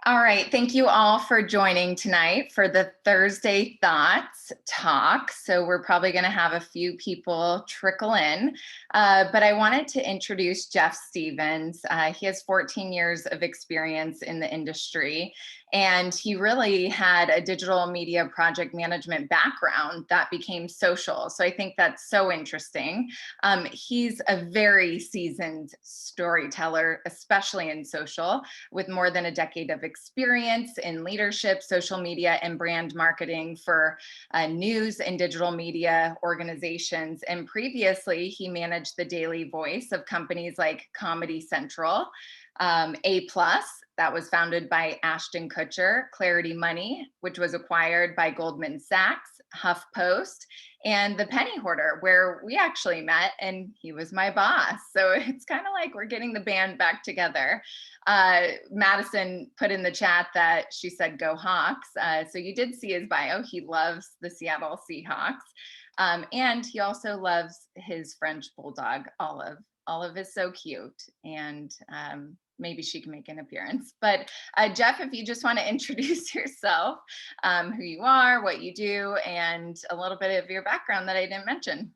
All right. Thank you all for joining tonight for the Thursday Thoughts talk. So we're probably going to have a few people trickle in, but I wanted to introduce Jeff Stevens. He has 14 years of experience in the industry, and he really had a digital media project management background that became social. So I think that's so interesting. He's a very seasoned storyteller, especially in social, with more than a decade of experience in leadership, social media, and brand marketing for news and digital media organizations. And previously, he managed the daily voice of companies like Comedy Central, A+, that was founded by Ashton Kutcher, Clarity Money, which was acquired by Goldman Sachs, HuffPost, and The Penny Hoarder, where we actually met, and he was my boss. So it's kind of like we're getting the band back together. Madison put in the chat that she said go Hawks. So you did see his bio. He loves the Seattle Seahawks. And he also loves his French bulldog, Olive. Olive is so cute, and maybe she can make an appearance. But Jeff, if you just want to introduce yourself, who you are, what you do, and a little bit of your background that I didn't mention.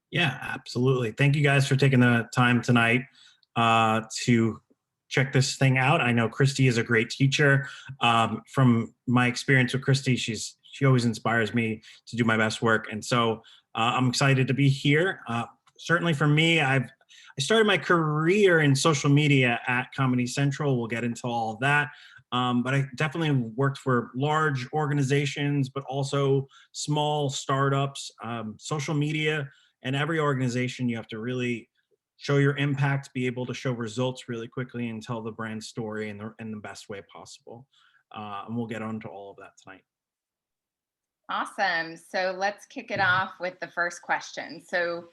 Yeah, absolutely. Thank you guys for taking the time tonight to check this thing out. I know Christy is a great teacher. From my experience with Christy, she always inspires me to do my best work. And so I'm excited to be here. Certainly for me, I started my career in social media at Comedy Central. We'll get into all of that. But I definitely worked for large organizations, but also small startups, social media. And every organization, you have to really show your impact, be able to show results really quickly, and tell the brand story in the best way possible. And we'll get on to all of that tonight. Awesome. So let's kick it off with the first question. So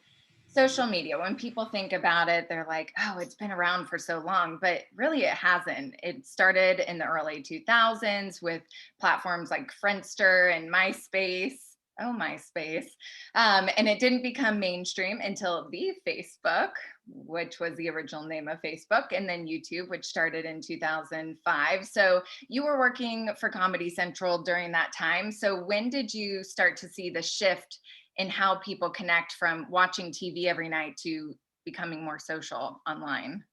social media, when people think about it, they're like, oh, it's been around for so long, but really it hasn't. It started in the early 2000s with platforms like Friendster and MySpace. Oh, MySpace. And it didn't become mainstream until the Facebook, which was the original name of Facebook, and then YouTube, which started in 2005. So you were working for Comedy Central during that time. So when did you start to see the shift in how people connect from watching TV every night to becoming more social online?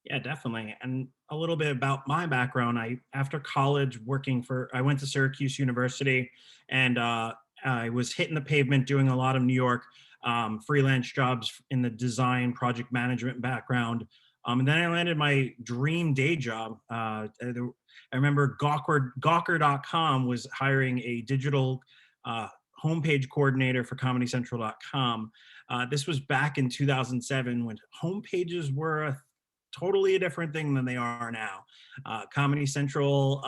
Yeah, definitely. And a little bit about my background. After college, I went to Syracuse University, and I was hitting the pavement doing a lot of New York freelance jobs in the design project management background. And then I landed my dream day job. I remember Gawker.com was hiring a digital homepage coordinator for ComedyCentral.com. This was back in 2007 when homepages were totally a different thing than they are now. Comedy Central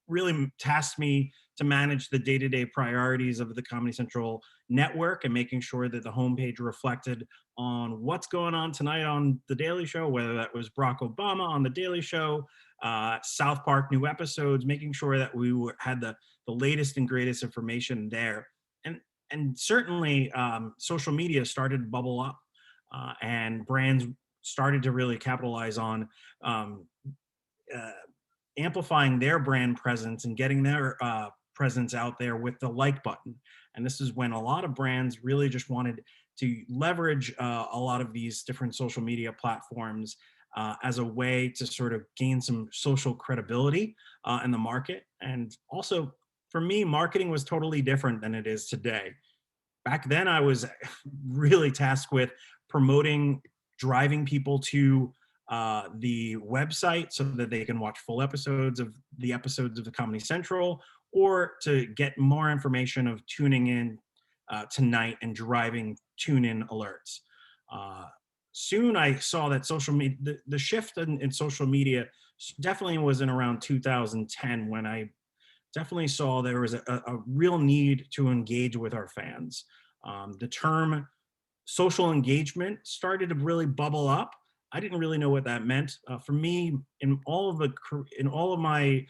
really tasked me to manage the day-to-day priorities of the Comedy Central network and making sure that the homepage reflected on what's going on tonight on The Daily Show, whether that was Barack Obama on The Daily Show, South Park new episodes, making sure that had the latest and greatest information there. And certainly social media started to bubble up, and brands started to really capitalize on amplifying their brand presence and getting their presence out there with the like button. And this is when a lot of brands really just wanted to leverage a lot of these different social media platforms as a way to sort of gain some social credibility in the market. And also, for me, marketing was totally different than it is today. Back then, I was really tasked with driving people to the website so that they can watch full episodes of the Comedy Central, or to get more information of tuning in tonight and driving tune-in alerts. Soon I saw that social media, the shift in social media definitely was in around 2010, when I definitely saw there was a real need to engage with our fans. The term social engagement started to really bubble up. I didn't really know what that meant. For me, in all of my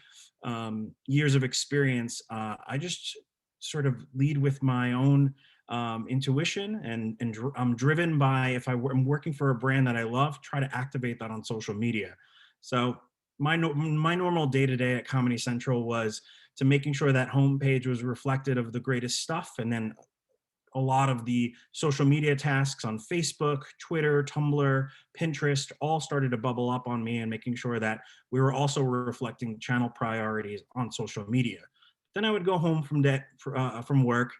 years of experience, I just sort of lead with my own intuition, and I'm driven by, if I'm working for a brand that I love, try to activate that on social media. So my normal day to day at Comedy Central was to making sure that homepage was reflected of the greatest stuff, and then a lot of the social media tasks on Facebook, Twitter, Tumblr, Pinterest all started to bubble up on me, and making sure that we were also reflecting channel priorities on social media. Then I would go home from work,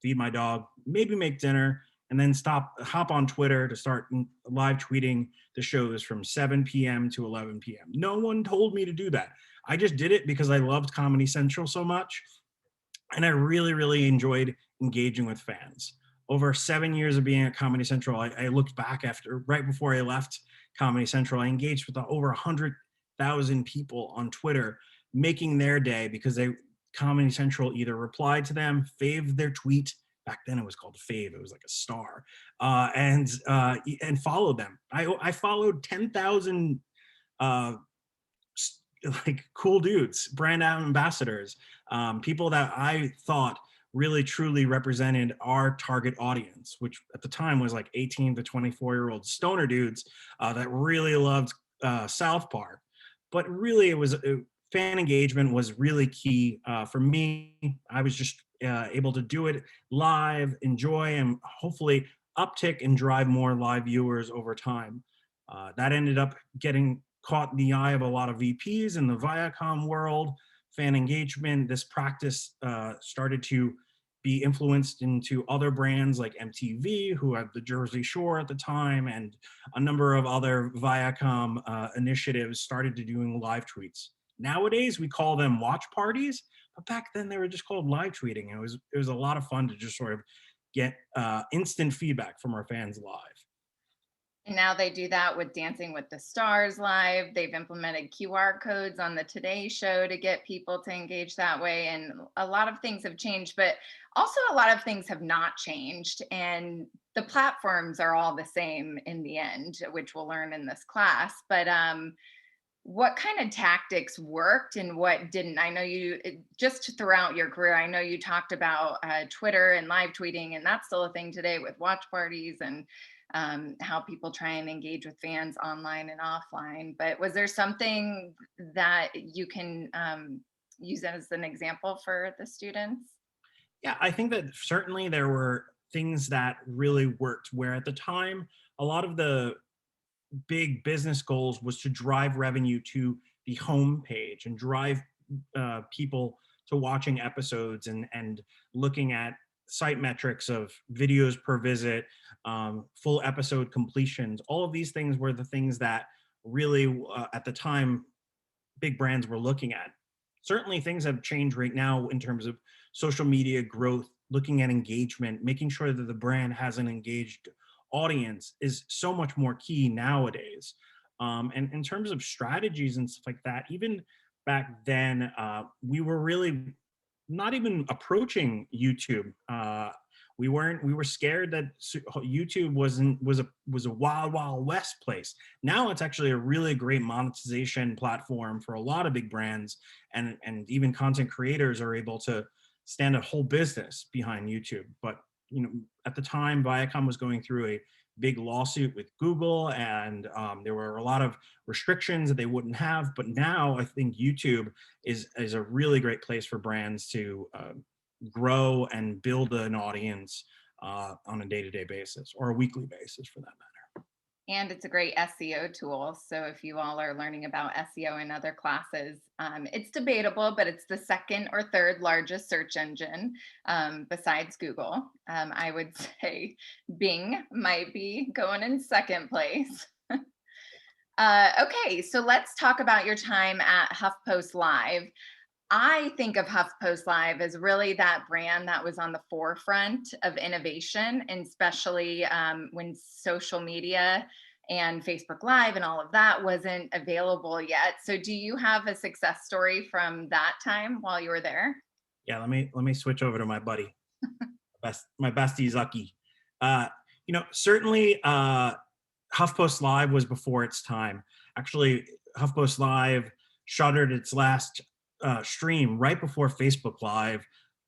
feed my dog, maybe make dinner, and then hop on Twitter to start live tweeting the shows from 7 p.m. to 11 p.m. No one told me to do that. I just did it because I loved Comedy Central so much, and I really, really enjoyed engaging with fans. Over 7 years of being at Comedy Central, I looked back after right before I left Comedy Central. I engaged with over 100,000 people on Twitter, making their day because Comedy Central either replied to them, faved their tweet. Back then it was called fave. It was like a star, and followed them. I followed 10,000 uh, like cool dudes, brand ambassadors, people that I thought really truly represented our target audience, which at the time was like 18 to 24-year-old stoner dudes that really loved South Park. But really, fan engagement was really key for me. I was just able to do it live, enjoy, and hopefully uptick and drive more live viewers over time. That ended up getting caught in the eye of a lot of VPs in the Viacom world. Fan engagement, this practice started to be influenced into other brands like MTV, who had the Jersey Shore at the time, and a number of other Viacom initiatives started to doing live tweets. Nowadays, we call them watch parties, but back then they were just called live tweeting. It was a lot of fun to just sort of get instant feedback from our fans live. And now they do that with Dancing with the Stars live. They've implemented QR codes on the Today Show to get people to engage that way. And a lot of things have changed, but also a lot of things have not changed. And the platforms are all the same in the end, which we'll learn in this class. But what kind of tactics worked and what didn't? I know just throughout your career, I know you talked about Twitter and live tweeting, and that's still a thing today with watch parties and how people try and engage with fans online and offline. But was there something that you can use as an example for the students? Yeah, I think that certainly there were things that really worked, where at the time, a lot of the big business goals was to drive revenue to the home page and drive people to watching episodes and looking at site metrics of videos per visit, full episode completions. All of these things were the things that really, at the time, big brands were looking at. Certainly, things have changed right now in terms of social media growth, looking at engagement, making sure that the brand has an engaged audience is so much more key nowadays. And in terms of strategies and stuff like that, even back then, we were really not even approaching YouTube. We were scared that YouTube was a wild west place. Now it's actually a really great monetization platform for a lot of big brands, and even content creators are able to stand a whole business behind YouTube. But at the time, Viacom was going through a big lawsuit with Google, and there were a lot of restrictions that they wouldn't have. But now I think YouTube is a really great place for brands to grow and build an audience on a day-to-day basis, or a weekly basis for that matter. And it's a great SEO tool. So if you all are learning about SEO in other classes, it's debatable, but it's the second or third largest search engine besides Google. I would say Bing might be going in second place. Okay, so let's talk about your time at HuffPost Live. I think of HuffPost Live as really that brand that was on the forefront of innovation, and especially when social media and Facebook Live and all of that wasn't available yet. So do you have a success story from that time while you were there? Yeah, let me switch over to my buddy, my bestie Zucky. Uh, certainly, HuffPost Live was before its time. Actually, HuffPost Live shuttered its last stream right before Facebook Live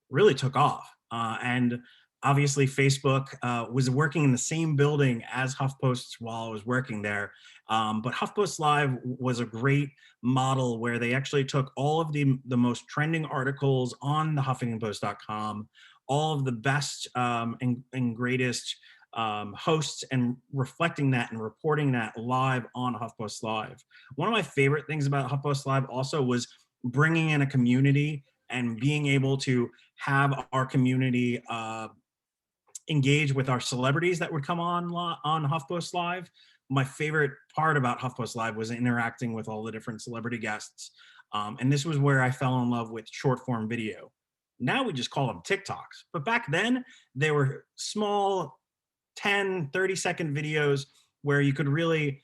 really took off. And obviously, Facebook was working in the same building as HuffPost while I was working there. But HuffPost Live was a great model where they actually took all of the most trending articles on the HuffingtonPost.com, all of the best and greatest hosts, and reflecting that and reporting that live on HuffPost Live. One of my favorite things about HuffPost Live also was bringing in a community and being able to have our community engage with our celebrities that would come on HuffPost Live. My favorite part about HuffPost Live was interacting with all the different celebrity guests. And this was where I fell in love with short form video. Now we just call them TikToks. But back then, they were small 10, 30-second videos where you could really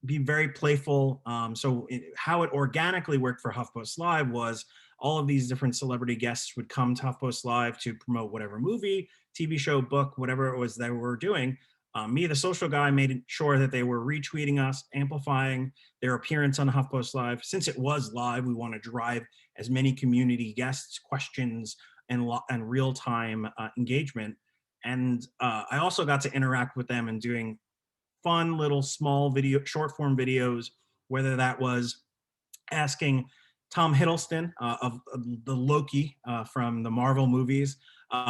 be very playful. How it organically worked for HuffPost Live was all of these different celebrity guests would come to HuffPost Live to promote whatever movie, TV show, book, whatever it was they were doing. Me, the social guy, made sure that they were retweeting us, amplifying their appearance on HuffPost Live. Since it was live, we want to drive as many community guests, questions, and real-time engagement. And I also got to interact with them and doing fun little small short form videos, whether that was asking Tom Hiddleston of the Loki from the Marvel movies,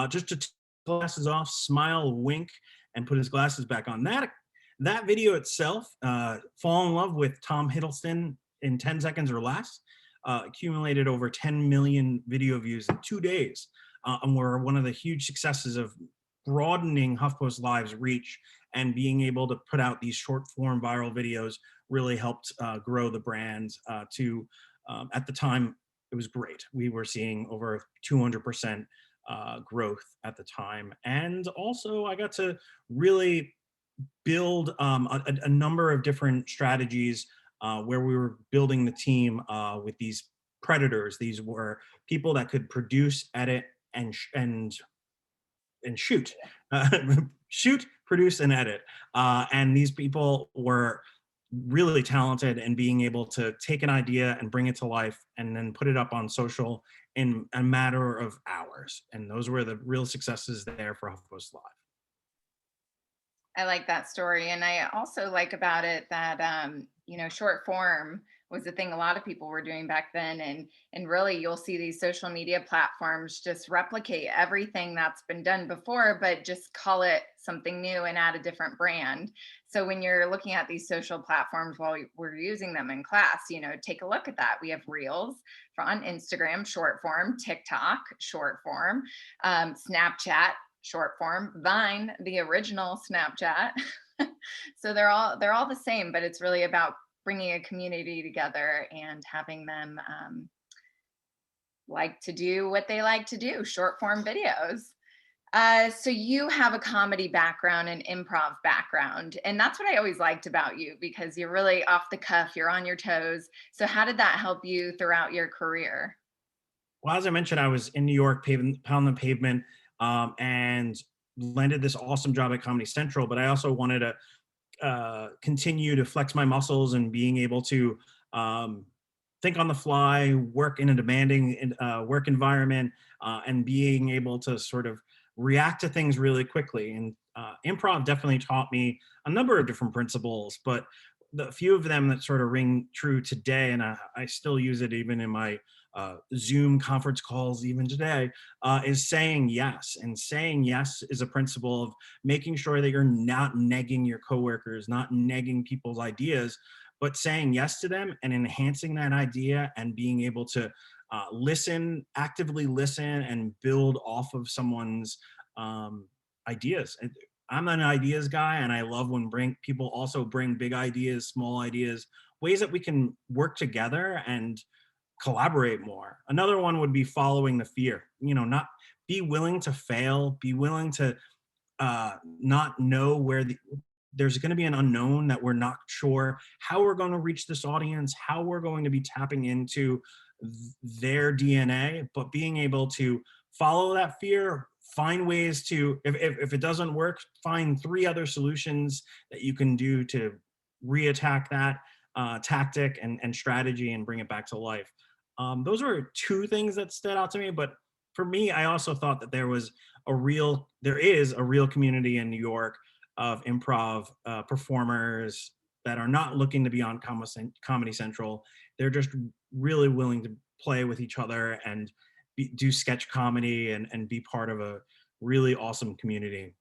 just to take glasses off, smile, wink, and put his glasses back on. That video itself, fall in love with Tom Hiddleston in 10 seconds or less, accumulated over 10 million video views in 2 days, and were one of the huge successes of broadening HuffPost Live's reach, and being able to put out these short form viral videos really helped grow the brand to, at the time, it was great. We were seeing over 200% growth at the time. And also I got to really build a number of different strategies where we were building the team with these predators. These were people that could produce, edit, and shoot, shoot, produce, and edit. And these people were really talented in being able to take an idea and bring it to life and then put it up on social in a matter of hours. And those were the real successes there for HuffPost Live. I like that story. And I also like about it that, short form was the thing a lot of people were doing back then. And really you'll see these social media platforms just replicate everything that's been done before, but just call it something new and add a different brand. So when you're looking at these social platforms while we're using them in class, take a look at that. We have Reels on Instagram, short form, TikTok, short form, Snapchat, short form, Vine, the original Snapchat. So they're all the same, but it's really about bringing a community together and having them like to do what they like to do, short form videos. So you have a comedy background and improv background, and that's what I always liked about you, because you're really off the cuff, you're on your toes. So how did that help you throughout your career? Well, as I mentioned, I was in New York, pounding the pavement, and landed this awesome job at Comedy Central. But I also wanted to continue to flex my muscles and being able to think on the fly, work in a demanding work environment, and being able to sort of react to things really quickly. And improv definitely taught me a number of different principles, but the few of them that sort of ring true today, and I still use it even in my Zoom conference calls even today, is saying yes. And saying yes is a principle of making sure that you're not negging your coworkers, not negging people's ideas, but saying yes to them and enhancing that idea and being able to actively listen and build off of someone's ideas. I'm an ideas guy, and I love when people also bring big ideas, small ideas, ways that we can work together and collaborate more. Another one would be following the fear. Not be willing to fail, be willing to not know where there's going to be an unknown, that we're not sure how we're going to reach this audience, how we're going to be tapping into their DNA, but being able to follow that fear, find ways to, if it doesn't work, find 3 other solutions that you can do to reattack that tactic and strategy and bring it back to life. Those are 2 things that stood out to me. But for me, I also thought that there is a real community in New York of improv performers, that are not looking to be on Comedy Central. They're just really willing to play with each other and do sketch comedy and be part of a really awesome community.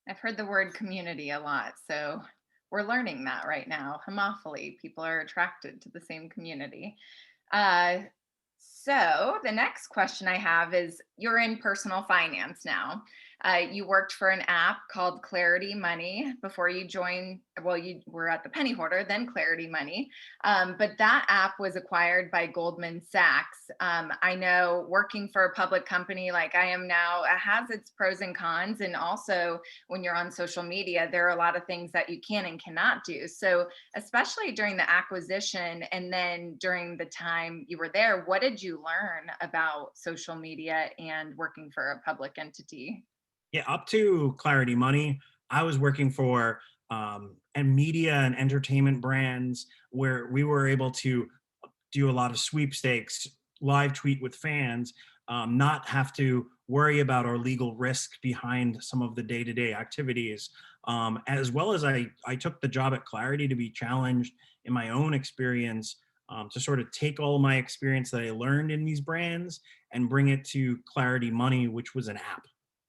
I've heard the word community a lot, so we're learning that right now. Homophily, people are attracted to the same community. Uh, so the next question I have is, you're in personal finance now. You worked for an app called Clarity Money before you joined. Well, you were at the Penny Hoarder, then Clarity Money. But that app was acquired by Goldman Sachs. I know working for a public company like I am now has its pros and cons. And also, when you're on social media, there are a lot of things that you can and cannot do. So especially during the acquisition and then during the time you were there, what did you learn about social media and working for a public entity? Yeah, up to Clarity Money, I was working for and media and entertainment brands where we were able to do a lot of sweepstakes, live tweet with fans, not have to worry about our legal risk behind some of the day-to-day activities. As well as I took the job at Clarity to be challenged in my own experience, to sort of take all of my experience that I learned in these brands and bring it to Clarity Money, which was an app.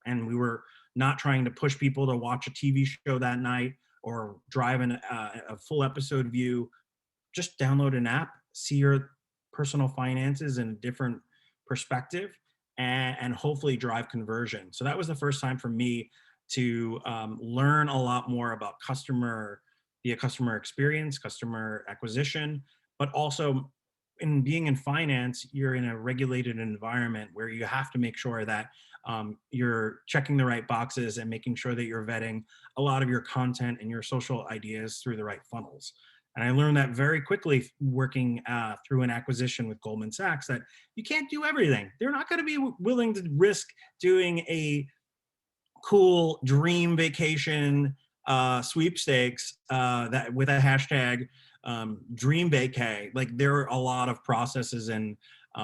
And we were not trying to push people to watch a TV show that night or drive a full episode view. Just download an app, see your personal finances in a different perspective, and hopefully drive conversion. So that was the first time for me to learn a lot more about customer experience, customer acquisition, but also in being in finance, you're in a regulated environment where you have to make sure that you're checking the right boxes and making sure that you're vetting a lot of your content and your social ideas through the right funnels. And I learned that very quickly working through an acquisition with Goldman Sachs, that you can't do everything. They're not going to be willing to risk doing a cool dream vacation sweepstakes that with a hashtag dream vacay. Like there are a lot of processes and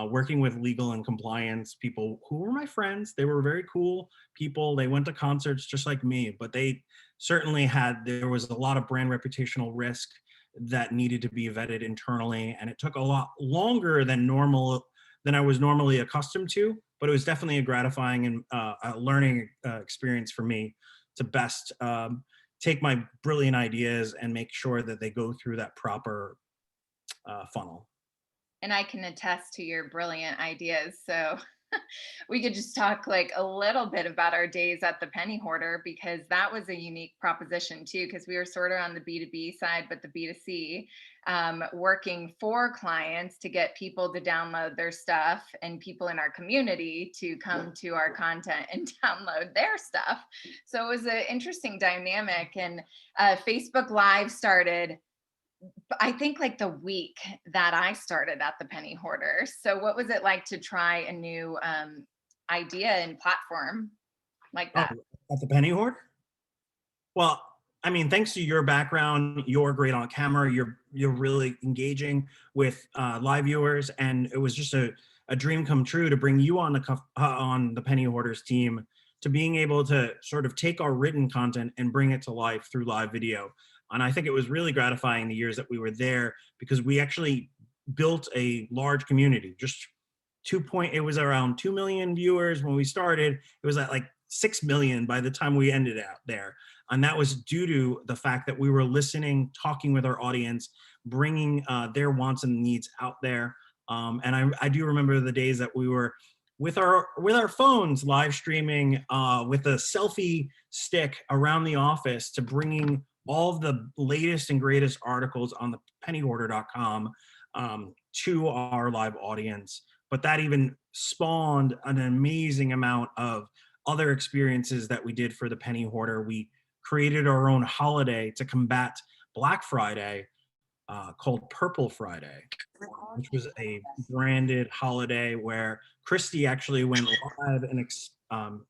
working with legal and compliance people who were my friends. They were very cool people. They went to concerts just like me, but they certainly there was a lot of brand reputational risk that needed to be vetted internally. And it took a lot longer than I was normally accustomed to, but it was definitely a gratifying and a learning experience for me to best take my brilliant ideas and make sure that they go through that proper funnel. And I can attest to your brilliant ideas. So we could just talk like a little bit about our days at the Penny Hoarder, because that was a unique proposition too, because we were sort of on the B2B side, but the B2C, working for clients to get people to download their stuff and people in our community to come to our content and download their stuff. So it was an interesting dynamic. And Facebook Live started, I think, like the week that I started at the Penny Hoarder. So what was it like to try a new idea and platform like Oh, that? at the Penny Hoard? Well, I mean, thanks to your background, you're great on camera. You're really engaging with live viewers, and it was just a dream come true to bring you on on the Penny Hoarders team, to being able to sort of take our written content and bring it to life through live video. And I think it was really gratifying the years that we were there, because we actually built a large community. It was around 2 million viewers when we started. It was at like 6 million by the time we ended out there. And that was due to the fact that we were listening, talking with our audience, bringing their wants and needs out there. And I do remember the days that we were with our phones live streaming with a selfie stick around the office, to bringing all of the latest and greatest articles on the pennyhoarder.com to our live audience. But that even spawned an amazing amount of other experiences that we did for the Penny Hoarder. We created our own holiday to combat Black Friday, called Purple Friday, which was a branded holiday where Christy actually went live and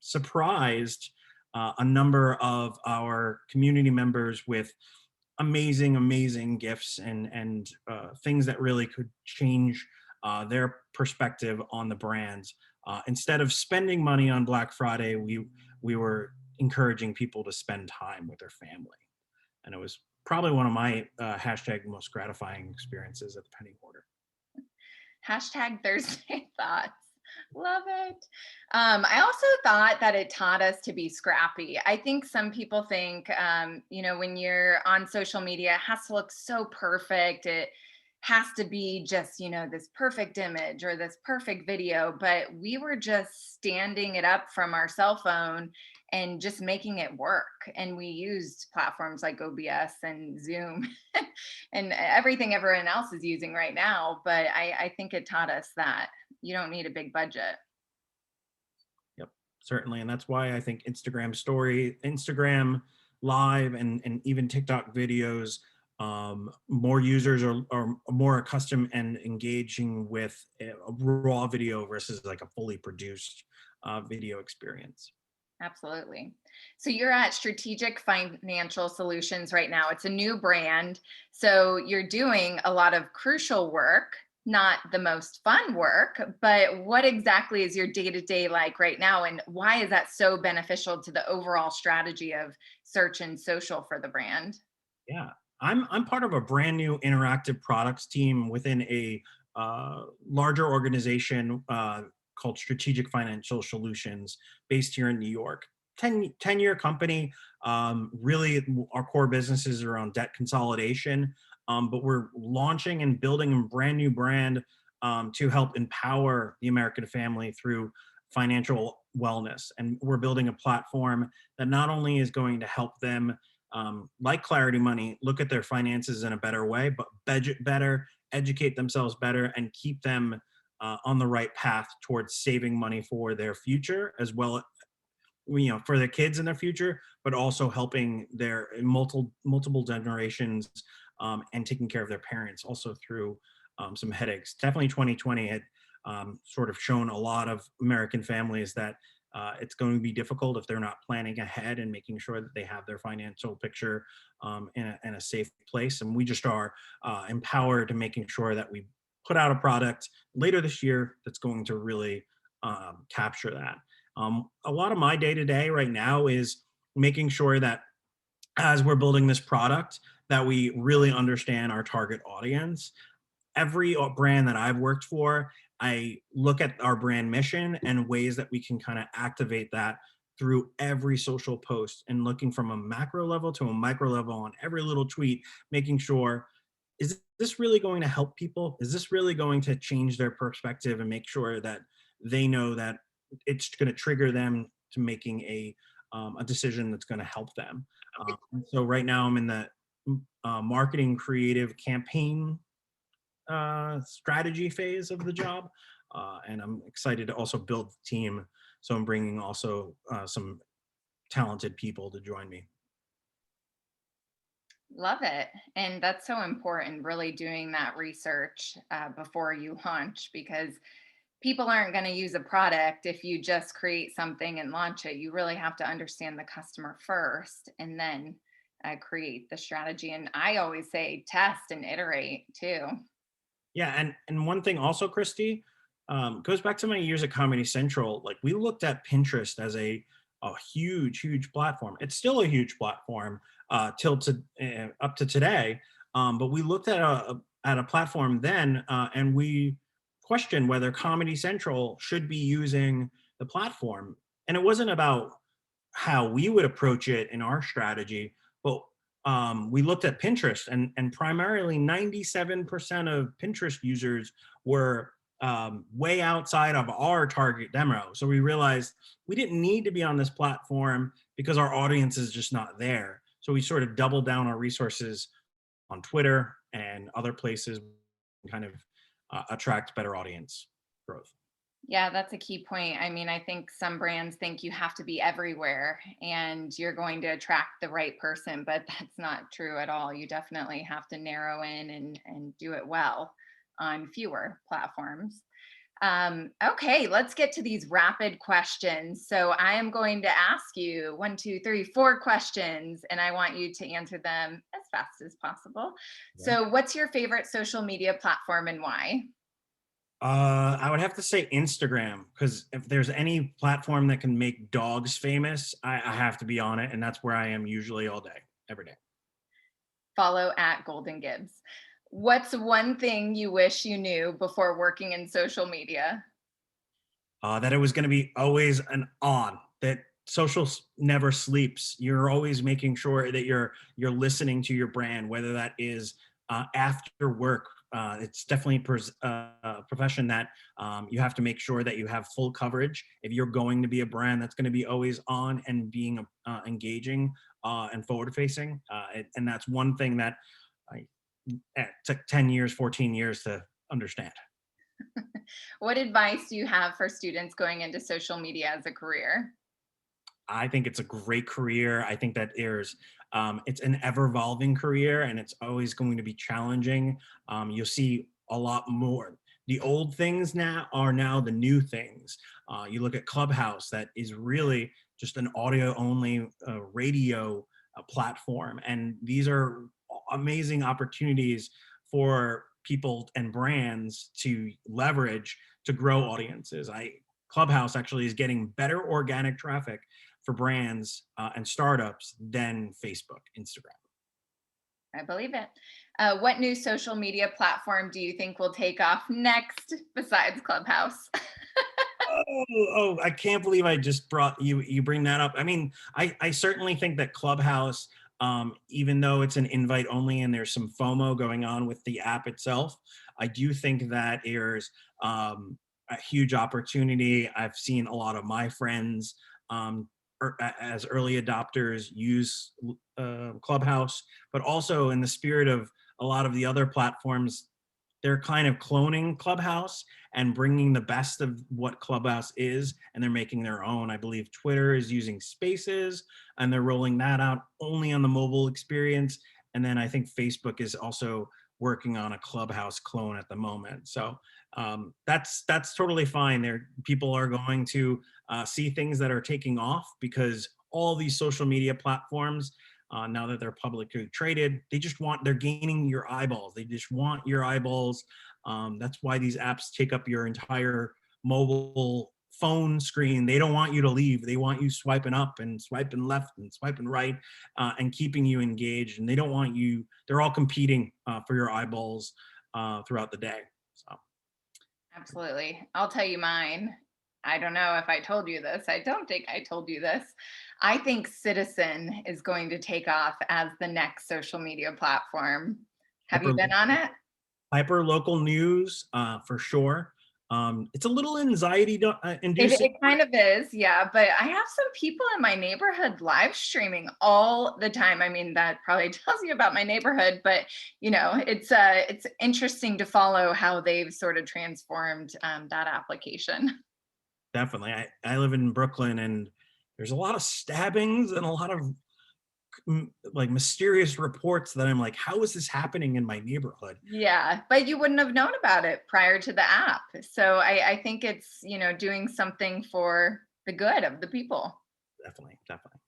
surprised a number of our community members with amazing gifts and things that really could change their perspective on the brands. Instead of spending money on Black Friday, we were encouraging people to spend time with their family, and it was probably one of my hashtag most gratifying experiences at the penny order. Hashtag Thursday thoughts. Love it. I also thought that it taught us to be scrappy. I think some people think, when you're on social media, it has to look so perfect. It has to be just, this perfect image or this perfect video. But we were just standing it up from our cell phone and just making it work. And we used platforms like OBS and Zoom and everything everyone else is using right now. But I think it taught us that you don't need a big budget. Yep, certainly. And that's why I think Instagram Live, and even TikTok videos, more users are more accustomed and engaging with a raw video versus like a fully produced video experience. Absolutely. So you're at Strategic Financial Solutions right now. It's a new brand. So you're doing a lot of crucial work, not the most fun work, but what exactly is your day-to-day like right now? And why is that so beneficial to the overall strategy of search and social for the brand? Yeah, I'm part of a brand new interactive products team within a larger organization called Strategic Financial Solutions, based here in New York. 10-year company. Really, our core business is around debt consolidation, but we're launching and building a brand new brand to help empower the American family through financial wellness. And we're building a platform that not only is going to help them, like Clarity Money, look at their finances in a better way, but budget better, educate themselves better, and keep them on the right path towards saving money for their future, as well, for their kids in their future, but also helping their multiple generations, and taking care of their parents also through some headaches. Definitely 2020 had sort of shown a lot of American families that it's going to be difficult if they're not planning ahead and making sure that they have their financial picture in a safe place. And we just are empowered to making sure that we put out a product later this year that's going to really capture that. A lot of my day to day right now is making sure that as we're building this product, that we really understand our target audience. Every brand that I've worked for, I look at our brand mission and ways that we can kind of activate that through every social post, and looking from a macro level to a micro level on every little tweet, making sure, is this really going to help people? Is this really going to change their perspective and make sure that they know that it's going to trigger them to making a decision that's going to help them? So right now I'm in the marketing creative campaign strategy phase of the job. And I'm excited to also build the team. So I'm bringing also some talented people to join me. Love it. And that's so important, really doing that research before you launch, because people aren't going to use a product if you just create something and launch it. You really have to understand the customer first and then create the strategy. And I always say test and iterate too. Yeah, and one thing also, Christy, goes back to my years at Comedy Central. Like, we looked at Pinterest as a huge platform. It's still a huge platform till to up to today. But we looked at a platform then, and we questioned whether Comedy Central should be using the platform. And it wasn't about how we would approach it in our strategy, but we looked at Pinterest, and primarily 97% of Pinterest users were way outside of our target demo. So we realized we didn't need to be on this platform because our audience is just not there. So we sort of doubled down our resources on Twitter and other places, kind of attract better audience growth. Yeah, that's a key point. I mean, I think some brands think you have to be everywhere and you're going to attract the right person, but that's not true at all. You definitely have to narrow in and do it well on fewer platforms. Okay, let's get to these rapid questions. So I am going to ask you 1, 2, 3, 4 questions, and I want you to answer them as fast as possible. Yeah. So, what's your favorite social media platform and why? I would have to say Instagram, because if there's any platform that can make dogs famous, I have to be on it, and that's where I am usually all day, every day. follow at Golden Gibbs. What's one thing you wish you knew before working in social media? That it was going to be always an on, that social never sleeps. You're always making sure that you're listening to your brand, whether that is after work. It's definitely a profession that you have to make sure that you have full coverage if you're going to be a brand that's going to be always on and being engaging and forward facing. And that's one thing that I, it took 10 years, 14 years to understand. What advice do you have for students going into social media as a career? I think it's a great career. I think that it's an ever evolving career and it's always going to be challenging. You'll see a lot more. The old things now are now the new things. You look at Clubhouse, that is really just an audio only radio platform. And these are amazing opportunities for people and brands to leverage to grow audiences. Clubhouse actually is getting better organic traffic for brands and startups than Facebook, Instagram. I believe it. What new social media platform do you think will take off next besides Clubhouse? I can't believe I just brought you bring that up. I mean, I certainly think that Clubhouse, even though it's an invite only and there's some FOMO going on with the app itself, I do think that there's a huge opportunity. I've seen a lot of my friends as early adopters use Clubhouse, but also in the spirit of a lot of the other platforms, they're kind of cloning Clubhouse and bringing the best of what Clubhouse is, and they're making their own. I believe Twitter is using Spaces, and they're rolling that out only on the mobile experience. And then I think Facebook is also working on a Clubhouse clone at the moment. So that's totally fine. There, people are going to see things that are taking off because all these social media platforms, now that they're publicly traded, they're gaining your eyeballs. They just want your eyeballs. That's why these apps take up your entire mobile phone screen. They don't want you to leave. They want you swiping up and swiping left and swiping right and keeping you engaged. And they don't want you, they're all competing for your eyeballs throughout the day. So. Absolutely. I'll tell you mine. I don't know if I told you this. I don't think I told you this. I think Citizen is going to take off as the next social media platform. Have you Hyper, been on it? hyper local news for sure. It's a little anxiety It, inducing. it kind of is, yeah. But I have some people in my neighborhood live streaming all the time. I mean, that probably tells you about my neighborhood, but it's interesting to follow how they've sort of transformed that application. Definitely. I live in Brooklyn and there's a lot of stabbings and a lot of like mysterious reports that I'm like, how is this happening in my neighborhood? Yeah, but you wouldn't have known about it prior to the app. So I think it's doing something for the good of the people. Definitely, definitely.